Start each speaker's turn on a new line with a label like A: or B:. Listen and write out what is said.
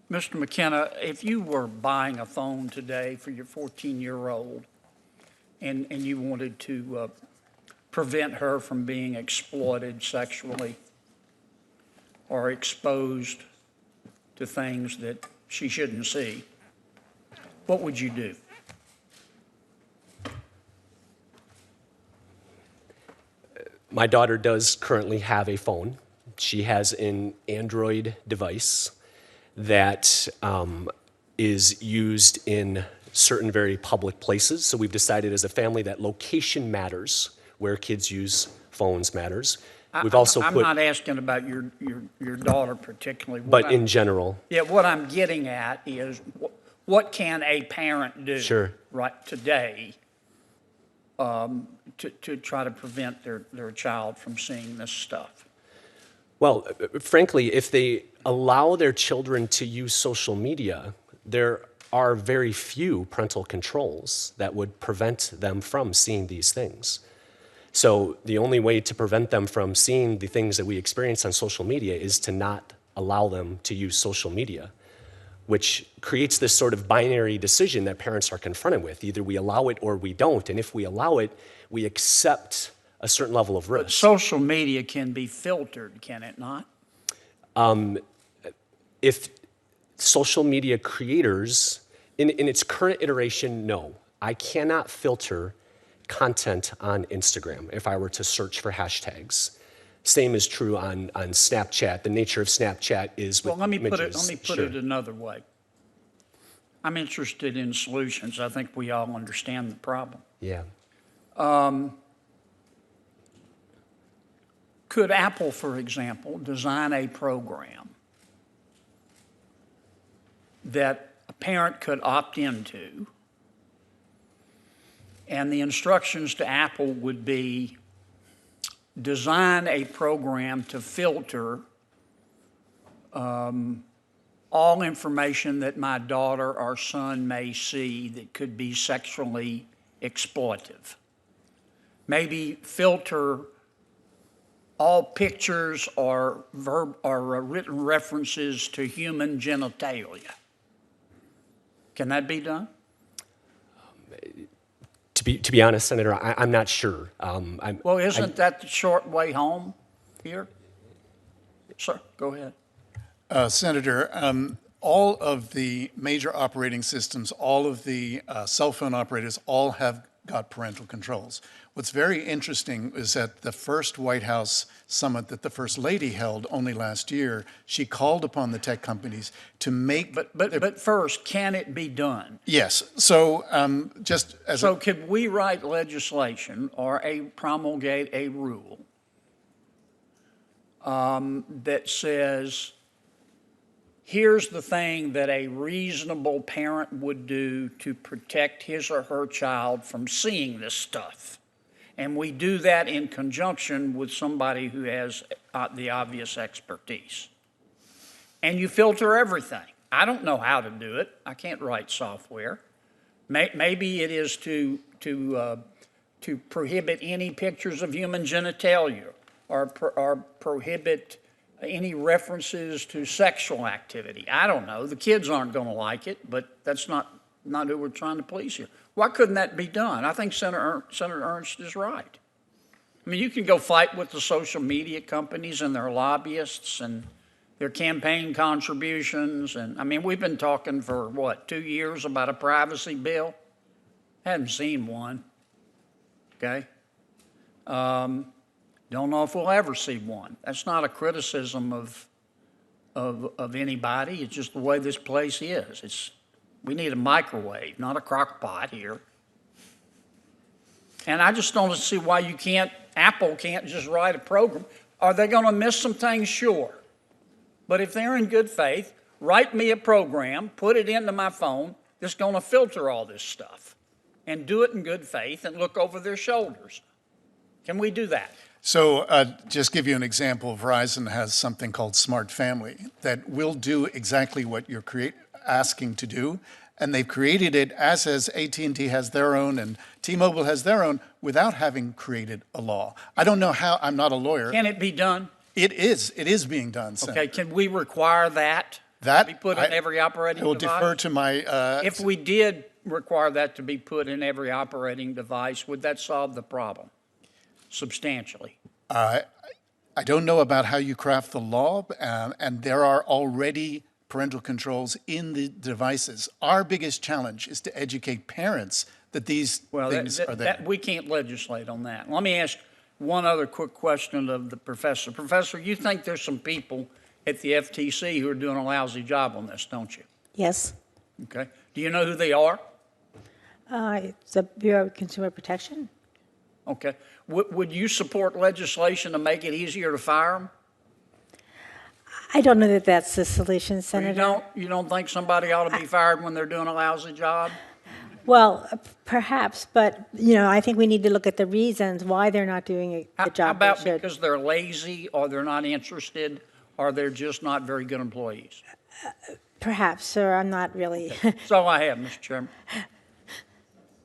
A: Mr. McKenna, if you were buying a phone today for your 14-year-old and you wanted to prevent her from being exploited sexually or exposed to things that she shouldn't see, what would you do?
B: My daughter does currently have a phone. She has an Android device that is used in certain very public places. So we've decided as a family that location matters, where kids use phones matters. We've also
A: I'm
B: put,
A: not asking about your daughter particularly.
B: but in general,
A: Yeah, what I'm getting at is what can a parent do
B: Sure.
A: right today to try to prevent their child from seeing this stuff?
B: well, frankly, if they allow their children to use social media, there are very few parental controls that would prevent them from seeing these things. So the only way to prevent them from seeing the things that we experience on social media is to not allow them to use social media, which creates this sort of binary decision that parents are confronted with. Either we allow it or we don't. And if we allow it, we accept a certain level of risk.
A: But social media can be filtered, can it not?
B: If social media creators, in its current iteration, no. I cannot filter content on Instagram if I were to search for hashtags. Same is true on Snapchat. The nature of Snapchat is with
A: Well,
B: images.
A: let me put
B: Sure.
A: it another way. I'm interested in solutions. I think we all understand the problem.
B: Yeah.
A: Could Apple, for example, design a program that a parent could opt into, and the instructions to Apple would be design a program to filter all information that my daughter or son may see that could be sexually exploitive. Maybe filter all pictures or written references to human genitalia. Can that be done?
B: To be honest, Senator, I'm not sure.
A: Well, isn't that the short way home here? Sir, go ahead.
C: Senator, all of the major operating systems, all of the cell phone operators, all have got parental controls. What's very interesting is that the first White House summit that the First Lady held only last year, she called upon the tech companies to make...
A: But first, can it be done?
C: Yes. So
A: could we write legislation or promulgate a rule that says, here's the thing that a reasonable parent would do to protect his or her child from seeing this stuff? And we do that in conjunction with somebody who has the obvious expertise. And you filter everything. I don't know how to do it. I can't write software. Maybe it is to prohibit any pictures of human genitalia or prohibit any references to sexual activity. I don't know. The kids aren't going to like it, but that's not who we're trying to please here. Why couldn't that be done? I think Senator Ernst is right. I mean, you can go fight with the social media companies and their lobbyists and their campaign contributions. And I mean, we've been talking for, 2 years about a privacy bill? Haven't seen one, okay? Don't know if we'll ever see one. That's not a criticism of anybody. It's just the way this place is. We need a microwave, not a crock pot here. And I just don't see why Apple can't just write a program. Are they going to miss some things? Sure. But if they're in good faith, write me a program, put it into my phone that's going to filter all this stuff and do it in good faith and look over their shoulders. Can we do that?
C: So just give you an example, Verizon has something called Smart Family that will do exactly what you're asking to do. And they've created it as AT&T has their own and T-Mobile has their own without having created a law. I don't know how, I'm not a lawyer.
A: Can it be done?
C: It is being done, Senator.
A: Okay, can we require that
C: That
A: Be put in every operating
C: I will
A: device?
C: defer to my,
A: If we did require that to be put in every operating device, would that solve the problem substantially?
C: I don't know about how you craft the law, and there are already parental controls in the devices. Our biggest challenge is to educate parents that these
A: Well,
C: things are there.
A: we can't legislate on that. Let me ask one other quick question of the professor. Professor, you think there's some people at the FTC who are doing a lousy job on this, don't you?
D: Yes.
A: Okay. Do you know who they are?
D: It's the Bureau of Consumer Protection.
A: Okay. Would you support legislation to make it easier to fire them?
D: I don't know that that's the solution, Senator.
A: You don't think somebody ought to be fired when they're doing a lousy job?
D: Well, perhaps, but, I think we need to look at the reasons why they're not doing the
A: How
D: job they
A: about
D: should.
A: because they're lazy, or they're not interested, or they're just not very good employees?
D: Perhaps, sir, I'm not really.
A: That's all I have, Mr. Chairman.